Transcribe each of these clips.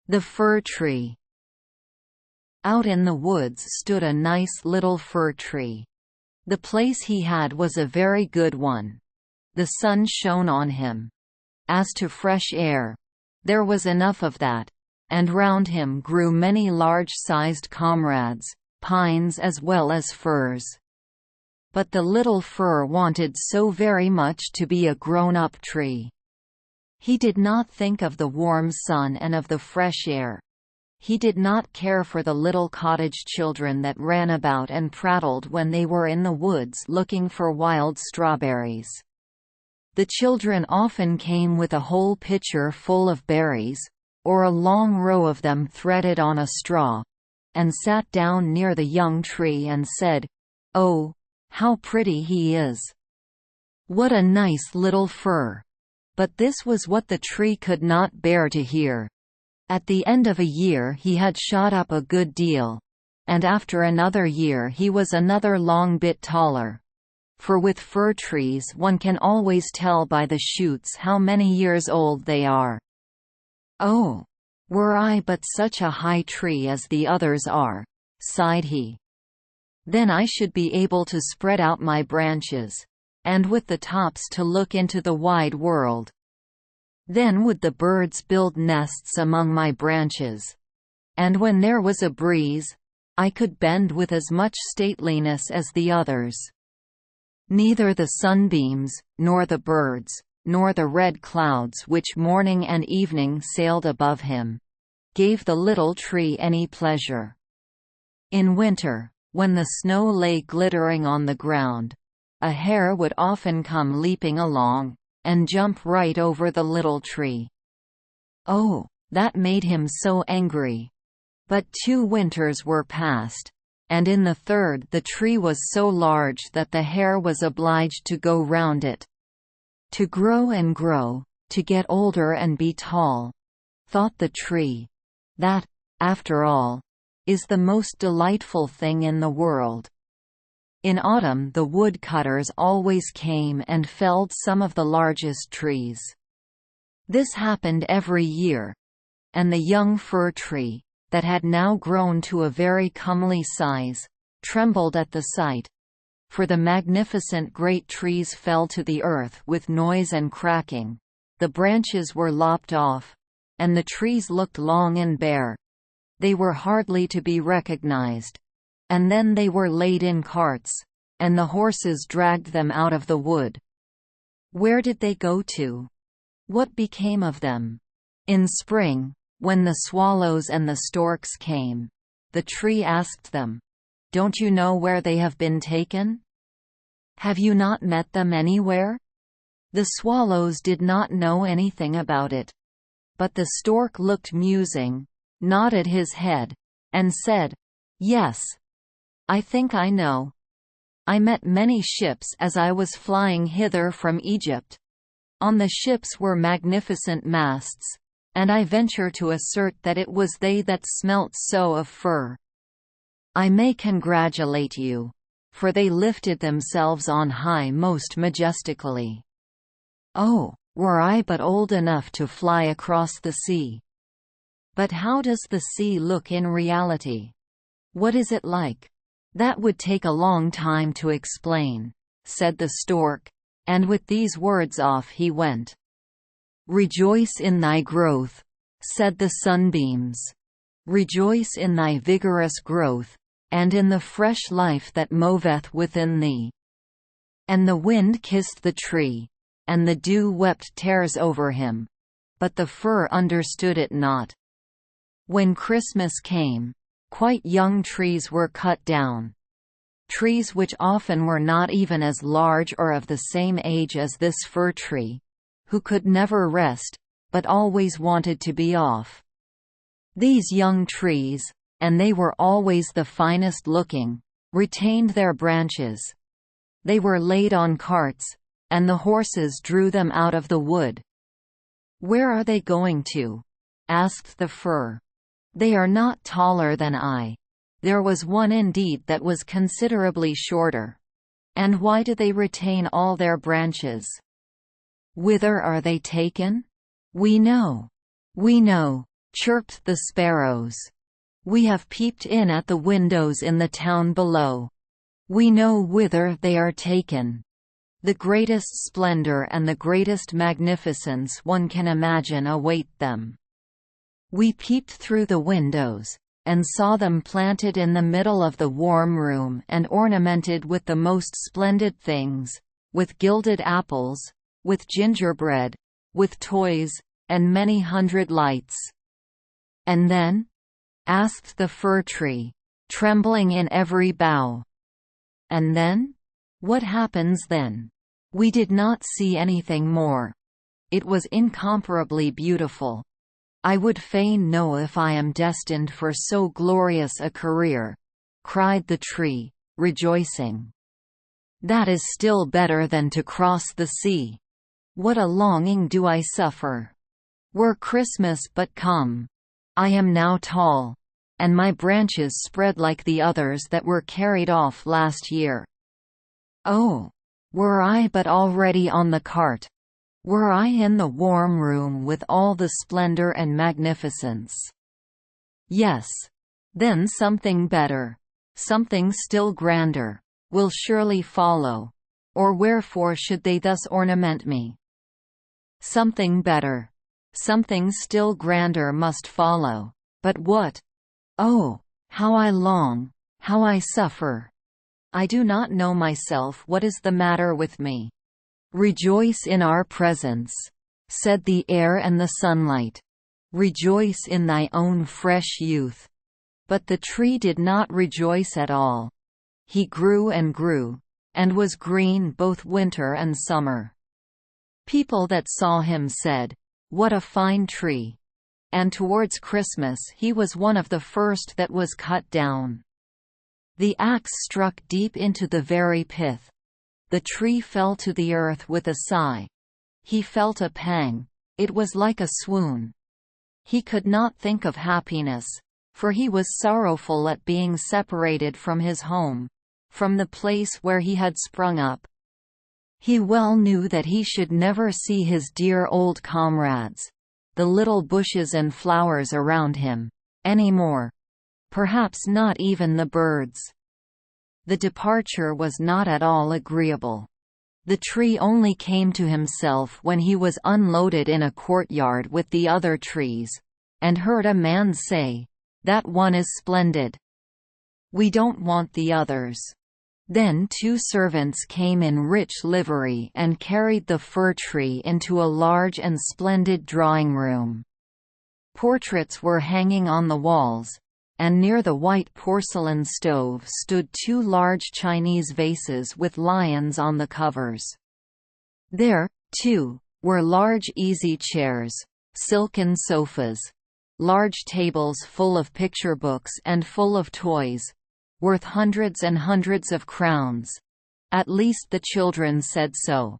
The fir tree. Out in the woods stood a nice little fir tree. The place he had was a very good one. The sun shone on him. As to fresh air, there was enough of that, and round him grew many large-sized comrades, pines as well as firs. But the little fir wanted so very much to be a grown-up tree. He did not think of the warm sun and of the fresh air. He did not care for the little cottage children that ran about and prattled when they were in the woods looking for wild strawberries. The children often came with a whole pitcher full of berries, or a long row of them threaded on a straw, and sat down near the young tree and said, "Oh, how pretty he is! What a nice little fir!" But this was what the tree could not bear to hear. At the end of a year he had shot up a good deal, and after another year he was another long bit taller. For with fir trees one can always tell by the shoots how many years old they are. "Oh, were I but such a high tree as the others are," sighed he. "Then I should be able to spread out my branches, and with the tops to look into the wide world. Then would the birds build nests among my branches, and when there was a breeze, I could bend with as much stateliness as the others." Neither the sunbeams, nor the birds, nor the red clouds which morning and evening sailed above him, gave the little tree any pleasure. In winter, when the snow lay glittering on the ground, a hare would often come leaping along, and jump right over the little tree. Oh, that made him so angry! But 2 winters were past, and in the third the tree was so large that the hare was obliged to go round it. To grow and grow, to get older and be tall, thought the tree. That, after all, is the most delightful thing in the world. In autumn the woodcutters always came and felled some of the largest trees. This happened every year, and the young fir tree, that had now grown to a very comely size, trembled at the sight, for the magnificent great trees fell to the earth with noise and cracking, the branches were lopped off, and the trees looked long and bare. They were hardly to be recognized. And then they were laid in carts, and the horses dragged them out of the wood. Where did they go to? What became of them? In spring, when the swallows and the storks came, the tree asked them, "Don't you know where they have been taken? Have you not met them anywhere?" The swallows did not know anything about it. But the stork looked musing, nodded his head, and said, "Yes, I think I know. I met many ships as I was flying hither from Egypt. On the ships were magnificent masts, and I venture to assert that it was they that smelt so of fir. I may congratulate you, for they lifted themselves on high most majestically. Oh, were I but old enough to fly across the sea! But how does the sea look in reality? What is it like? That would take a long time to explain," said the stork, and with these words off he went. "Rejoice in thy growth," said the sunbeams. "Rejoice in thy vigorous growth, and in the fresh life that moveth within thee." And the wind kissed the tree, and the dew wept tears over him, but the fir understood it not. When Christmas came, quite young trees were cut down. Trees which often were not even as large or of the same age as this fir tree, who could never rest, but always wanted to be off. These young trees, and they were always the finest looking, retained their branches. They were laid on carts, and the horses drew them out of the wood. "Where are they going to?" asked the fir. "They are not taller than I." There was one indeed that was considerably shorter. "And why do they retain all their branches?" "Whither are they taken? We know. We know," chirped the sparrows. "We have peeped in at the windows in the town below. We know whither they are taken. The greatest splendor and the greatest magnificence one can imagine await them. We peeped through the windows, and saw them planted in the middle of the warm room and ornamented with the most splendid things, with gilded apples, with gingerbread, with toys, and many hundred lights." "And then?" asked the fir tree, trembling in every bough. "And then? What happens then? We did not see anything more. It was incomparably beautiful. I would fain know if I am destined for so glorious a career," cried the tree, rejoicing. "That is still better than to cross the sea. What a longing do I suffer! Were Christmas but come! I am now tall, and my branches spread like the others that were carried off last year. Oh! Were I but already on the cart! Were I in the warm room with all the splendor and magnificence! Yes. Then something better, something still grander, will surely follow, or wherefore should they thus ornament me? Something better, something still grander must follow, but what? Oh, how I long, how I suffer! I do not know myself what is the matter with me." "Rejoice in our presence," said the air and the sunlight. "Rejoice in thy own fresh youth." But the tree did not rejoice at all. He grew, and was green both winter and summer. People that saw him said, "What a fine tree!" And towards Christmas he was one of the first that was cut down. The axe struck deep into the very pith. The tree fell to the earth with a sigh. He felt a pang. It was like a swoon. He could not think of happiness, for he was sorrowful at being separated from his home, from the place where he had sprung up. He well knew that he should never see his dear old comrades, the little bushes and flowers around him, any more. Perhaps not even the birds. The departure was not at all agreeable. The tree only came to himself when he was unloaded in a courtyard with the other trees, and heard a man say, "That one is splendid. We don't want the others." Then 2 servants came in rich livery and carried the fir tree into a large and splendid drawing room. Portraits were hanging on the walls, and near the white porcelain stove stood 2 large Chinese vases with lions on the covers. There, too, were large easy chairs, silken sofas, large tables full of picture books and full of toys, worth hundreds and hundreds of crowns. At least the children said so.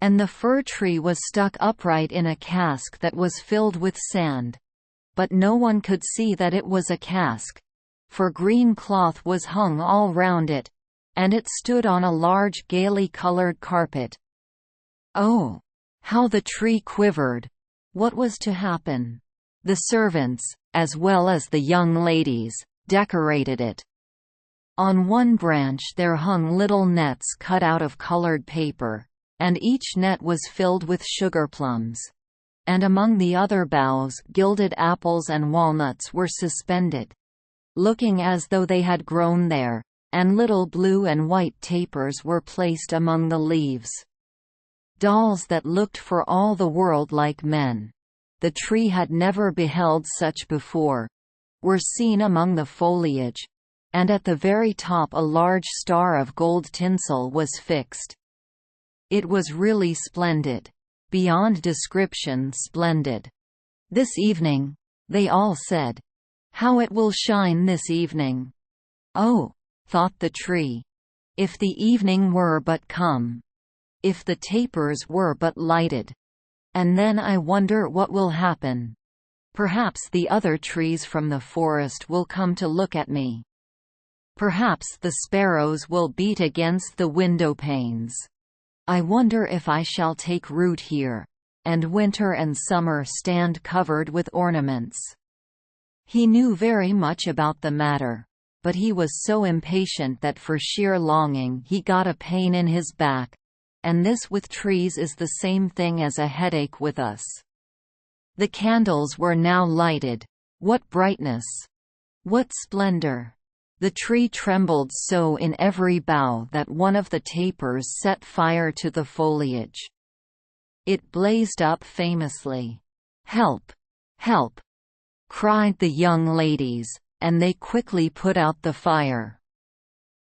And the fir tree was stuck upright in a cask that was filled with sand. But no one could see that it was a cask, for green cloth was hung all round it, and it stood on a large gaily colored carpet. Oh! How the tree quivered! What was to happen? The servants, as well as the young ladies, decorated it. On one branch there hung little nets cut out of colored paper, and each net was filled with sugar plums. And among the other boughs gilded apples and walnuts were suspended, looking as though they had grown there, and little blue and white tapers were placed among the leaves. Dolls that looked for all the world like men, the tree had never beheld such before, were seen among the foliage, and at the very top a large star of gold tinsel was fixed. It was really splendid. Beyond description splendid. "This evening," they all said. "How it will shine this evening!" Oh, thought the tree. If the evening were but come! If the tapers were but lighted! And then I wonder what will happen. Perhaps the other trees from the forest will come to look at me. Perhaps the sparrows will beat against the window panes. I wonder if I shall take root here, and winter and summer stand covered with ornaments. He knew very much about the matter, but he was so impatient that for sheer longing he got a pain in his back, and this with trees is the same thing as a headache with us. The candles were now lighted. What brightness! What splendor! The tree trembled so in every bough that one of the tapers set fire to the foliage. It blazed up famously. "Help! Help!" cried the young ladies, and they quickly put out the fire.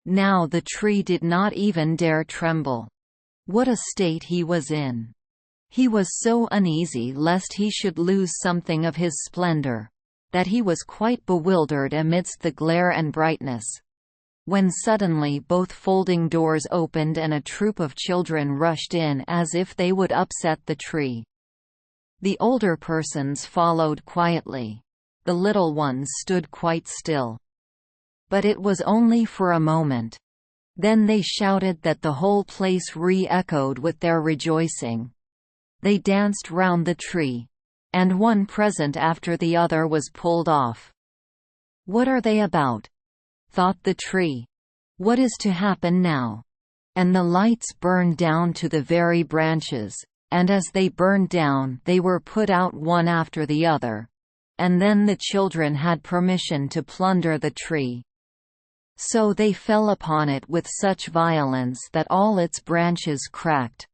Now the tree did not even dare tremble. What a state he was in! He was so uneasy lest he should lose something of his splendor, that he was quite bewildered amidst the glare and brightness, when suddenly both folding doors opened and a troop of children rushed in as if they would upset the tree. The older persons followed quietly. The little ones stood quite still. But it was only for a moment. Then they shouted that the whole place re-echoed with their rejoicing. They danced round the tree, and one present after the other was pulled off. "What are they about?" thought the tree. "What is to happen now?" And the lights burned down to the very branches, and as they burned down they were put out one after the other, and then the children had permission to plunder the tree. So they fell upon it with such violence that all its branches cracked.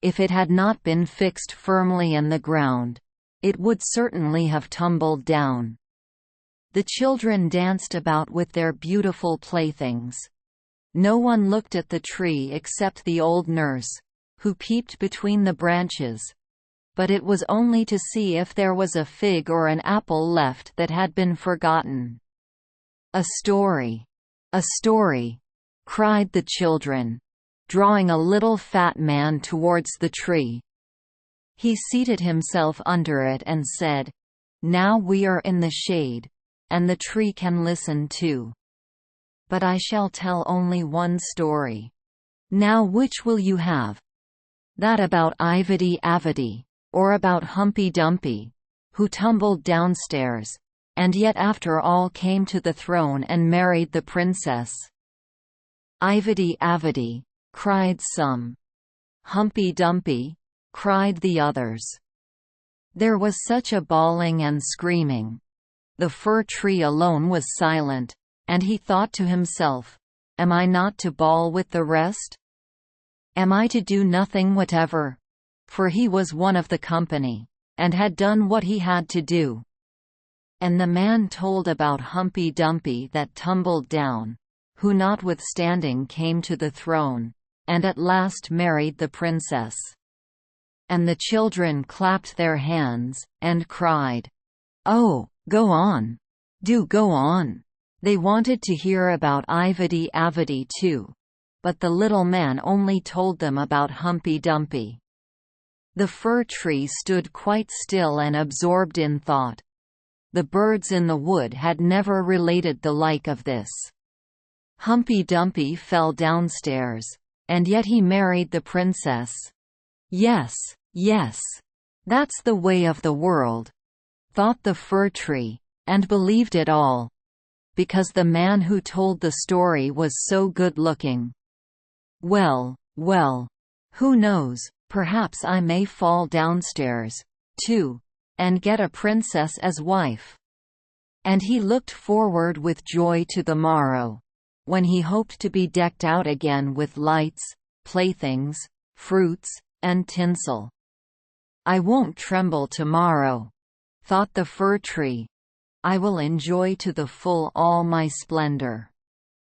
If it had not been fixed firmly in the ground, it would certainly have tumbled down. The children danced about with their beautiful playthings. No one looked at the tree except the old nurse, who peeped between the branches. But it was only to see if there was a fig or an apple left that had been forgotten. "A story! A story!" cried the children, drawing a little fat man towards the tree. He seated himself under it and said, "Now we are in the shade, and the tree can listen too. But I shall tell only one story. Now which will you have? That about Ivedy Avedy, or about Humpy Dumpy, who tumbled downstairs, and yet after all came to the throne and married the princess?" "Ivedy Avedy," cried some. "Humpy Dumpy," cried the others. There was such a bawling and screaming. The fir tree alone was silent, and he thought to himself, "Am I not to bawl with the rest? Am I to do nothing whatever?" For he was one of the company, and had done what he had to do. And the man told about Humpy Dumpy that tumbled down, who notwithstanding came to the throne, and at last married the princess. And the children clapped their hands, and cried, "Oh, go on! Do go on!" They wanted to hear about Ivedy Avedy too, but the little man only told them about Humpy Dumpy. The fir tree stood quite still and absorbed in thought. The birds in the wood had never related the like of this. Humpy Dumpy fell downstairs, and yet he married the princess. Yes, yes, that's the way of the world, thought the fir tree, and believed it all, because the man who told the story was so good-looking. Well, well, who knows, perhaps I may fall downstairs, too, and get a princess as wife. And he looked forward with joy to the morrow, when he hoped to be decked out again with lights, playthings, fruits, and tinsel. "I won't tremble tomorrow," thought the fir tree. "I will enjoy to the full all my splendor.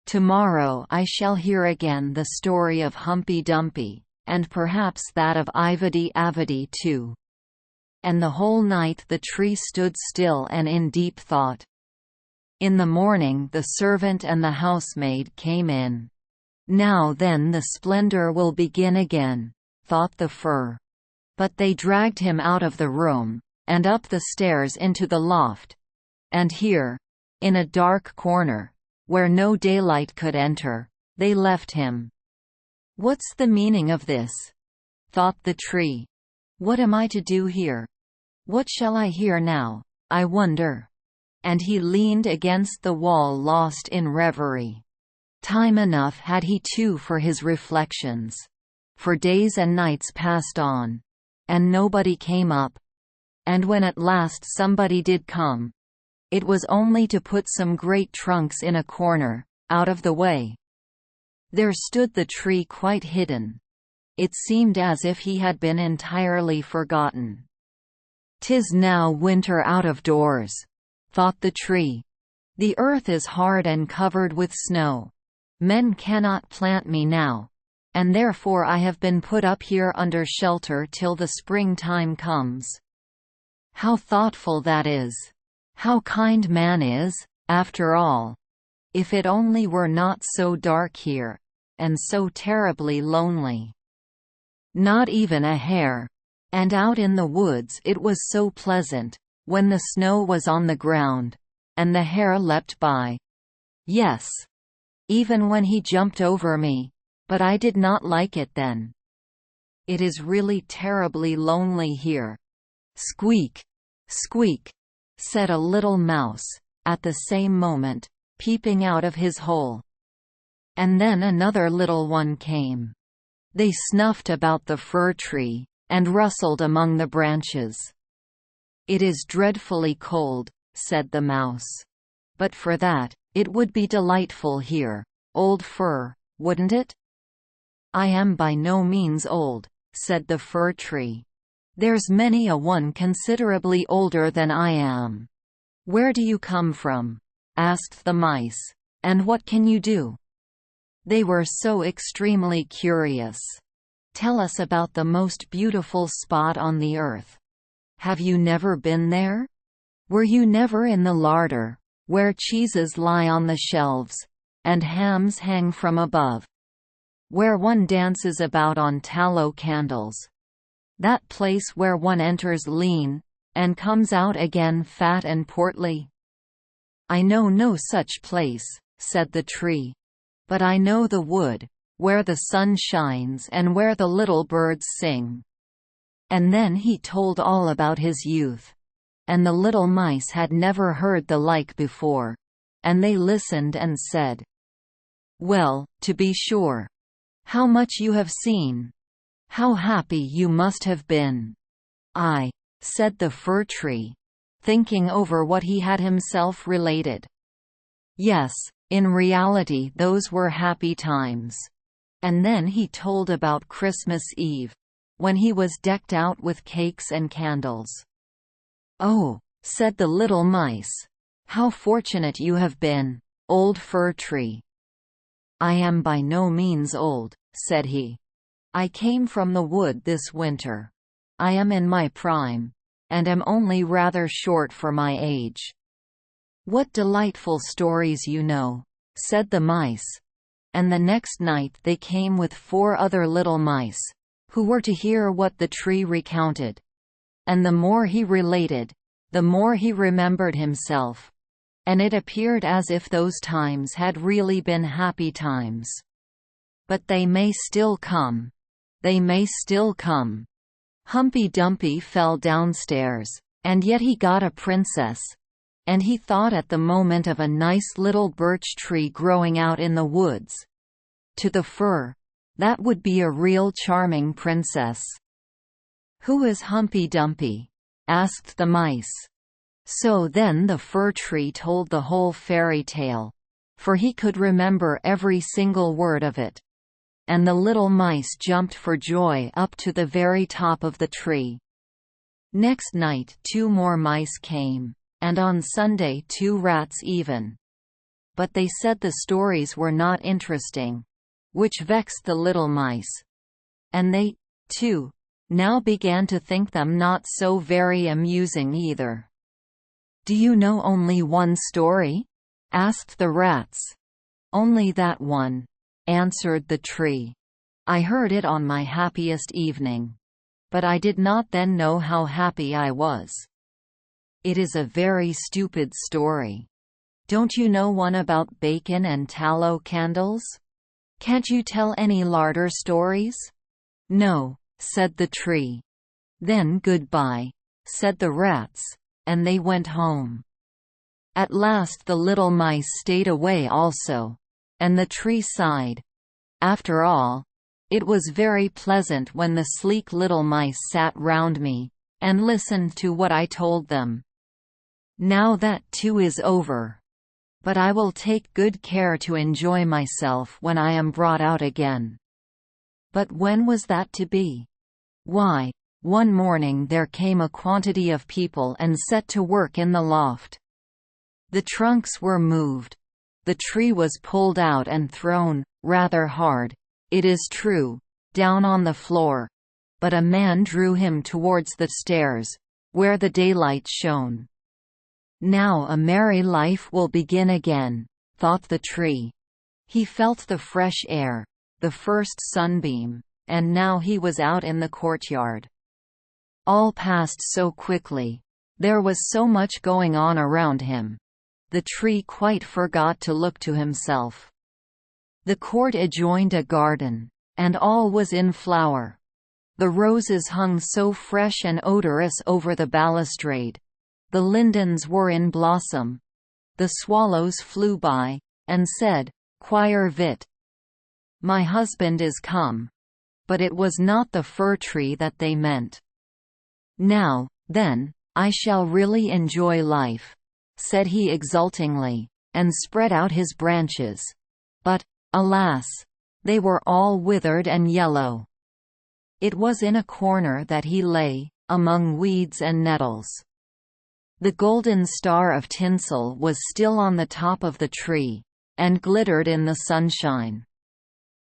Tomorrow I shall hear again the story of Humpy Dumpy, and perhaps that of Ivedy Avedy too." And the whole night the tree stood still and in deep thought. In the morning the servant and the housemaid came in. "Now then the splendor will begin again," thought the fir. But they dragged him out of the room, and up the stairs into the loft. And here, in a dark corner, where no daylight could enter, they left him. "What's the meaning of this?" thought the tree. What am I to do here? What shall I hear now, I wonder?" And he leaned against the wall, lost in reverie. Time enough had he too for his reflections. For days and nights passed on, and nobody came up. And when at last somebody did come, it was only to put some great trunks in a corner, out of the way. There stood the tree quite hidden. It seemed as if he had been entirely forgotten. "'Tis now winter out of doors," thought the tree. "The earth is hard and covered with snow. Men cannot plant me now, and therefore I have been put up here under shelter till the spring-time comes. How thoughtful that is! How kind man is, after all! If it only were not so dark here, and so terribly lonely. Not even a hare. And out in the woods it was so pleasant, when the snow was on the ground, and the hare leapt by. Yes, even when he jumped over me, but I did not like it then. It is really terribly lonely here." "Squeak! Squeak!" said a little mouse, at the same moment, peeping out of his hole. And then another little one came. They snuffed about the fir tree, and rustled among the branches. "It is dreadfully cold," said the mouse. "But for that, it would be delightful here, old fir, wouldn't it?" "I am by no means old," said the fir tree. "There's many a one considerably older than I am." "Where do you come from?" asked the mice. "And what can you do?" They were so extremely curious. "Tell us about the most beautiful spot on the earth. Have you never been there? Were you never in the larder, where cheeses lie on the shelves, and hams hang from above? Where one dances about on tallow candles? That place where one enters lean, and comes out again fat and portly?" "I know no such place," said the tree. "But I know the wood, where the sun shines and where the little birds sing." And then he told all about his youth. And the little mice had never heard the like before, and they listened and said, "Well, to be sure! How much you have seen! How happy you must have been!" "Aye," said the fir tree, thinking over what he had himself related. "Yes, in reality those were happy times." And then he told about Christmas Eve, when he was decked out with cakes and candles. "Oh," said the little mice, "how fortunate you have been, old fir tree." "I am by no means old," said he. "I came from the wood this winter. I am in my prime, and am only rather short for my age." "What delightful stories you know," said the mice. And the next night they came with 4 other little mice, who were to hear what the tree recounted. And the more he related, the more he remembered himself, and it appeared as if those times had really been happy times. But they may still come. They may still come. Humpy Dumpy fell downstairs, and yet he got a princess. And he thought at the moment of a nice little birch tree growing out in the woods. To the fir, that would be a real charming princess. "Who is Humpy Dumpy?" asked the mice. So then the fir tree told the whole fairy tale, for he could remember every single word of it. And the little mice jumped for joy up to the very top of the tree. Next night 2 more mice came, and on Sunday 2 rats even. But they said the stories were not interesting, which vexed the little mice. And they, too, now began to think them not so very amusing either. "Do you know only one story?" asked the rats. "Only that one," answered the tree. "I heard it on my happiest evening. But I did not then know how happy I was." "It is a very stupid story. Don't you know one about bacon and tallow candles? Can't you tell any larder stories?" "No," said the tree. Then goodbye, said the rats, and they went home. At last the little mice stayed away also, and the tree sighed. After all, it was very pleasant when the sleek little mice sat round me, and listened to what I told them. Now that too is over. But I will take good care to enjoy myself when I am brought out again. But when was that to be? Why, one morning there came a quantity of people and set to work in the loft. The trunks were moved. The tree was pulled out and thrown, rather hard, it is true, down on the floor, but a man drew him towards the stairs, where the daylight shone. Now a merry life will begin again, thought the tree. He felt the fresh air, the first sunbeam, and now he was out in the courtyard. All passed so quickly. There was so much going on around him. The tree quite forgot to look to himself. The court adjoined a garden, and all was in flower. The roses hung so fresh and odorous over the balustrade. The lindens were in blossom. The swallows flew by, and said, "Choir vit! My husband is come." But it was not the fir tree that they meant. "Now, then, I shall really enjoy life," said he exultingly, and spread out his branches. But, alas! They were all withered and yellow. It was in a corner that he lay, among weeds and nettles. The golden star of tinsel was still on the top of the tree, and glittered in the sunshine.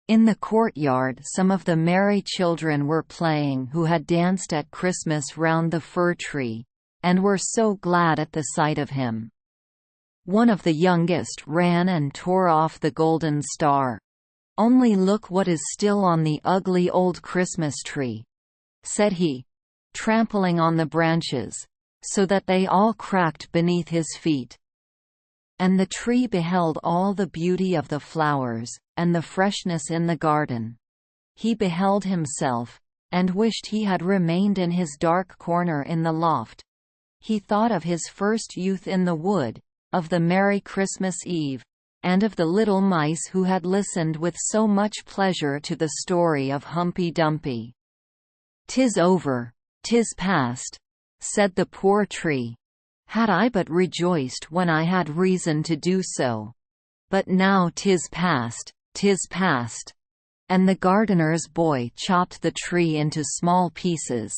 In the courtyard some of the merry children were playing who had danced at Christmas round the fir tree, and were so glad at the sight of him. One of the youngest ran and tore off the golden star. "Only look what is still on the ugly old Christmas tree," said he, trampling on the branches, so that they all cracked beneath his feet. And the tree beheld all the beauty of the flowers, and the freshness in the garden. He beheld himself, and wished he had remained in his dark corner in the loft. He thought of his first youth in the wood, of the merry Christmas Eve, and of the little mice who had listened with so much pleasure to the story of Humpy Dumpy. "'Tis over, 'tis past," said the poor tree. "Had I but rejoiced when I had reason to do so! But now 'tis past, 'tis past." And the gardener's boy chopped the tree into small pieces.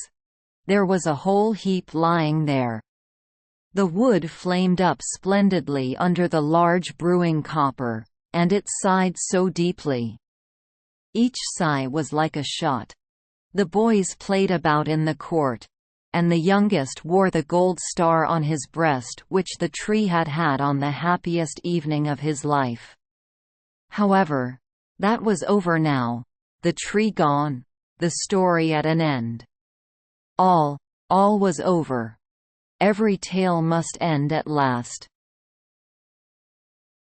There was a whole heap lying there. The wood flamed up splendidly under the large brewing copper, and it sighed so deeply. Each sigh was like a shot. The boys played about in the court, and the youngest wore the gold star on his breast which the tree had had on the happiest evening of his life. However, that was over now, the tree gone, the story at an end. All was over. Every tale must end at last.